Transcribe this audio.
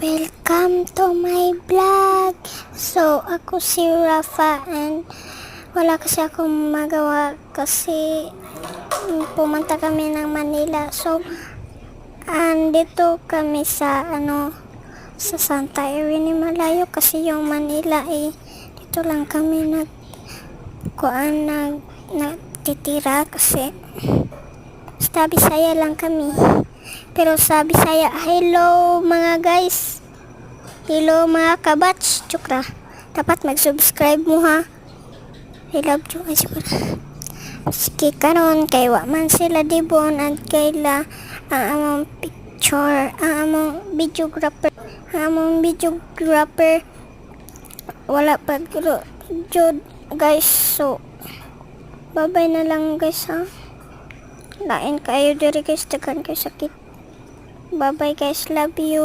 Welcome to my vlog. So, ako si Rafa and wala kasi akong magawa kasi pumunta kami ng Manila. So, andito kami sa sa Santa Irene, malayo kasi yung Manila dito lang kami nagtitira kasi sa Bisaya lang kami. Pero sa Bisaya, hello mga guys. Hello mga kabatch. Chukra. Dapat mag-subscribe mo ha. I love you guys. Sige karon kay wa man sila dibon at kayla ang among picture, ang among videographer wala pa jud guys. So bye bye na lang guys ha. Lain kayo diri guys, tagan kayo sakit. Bye bye guys, love you.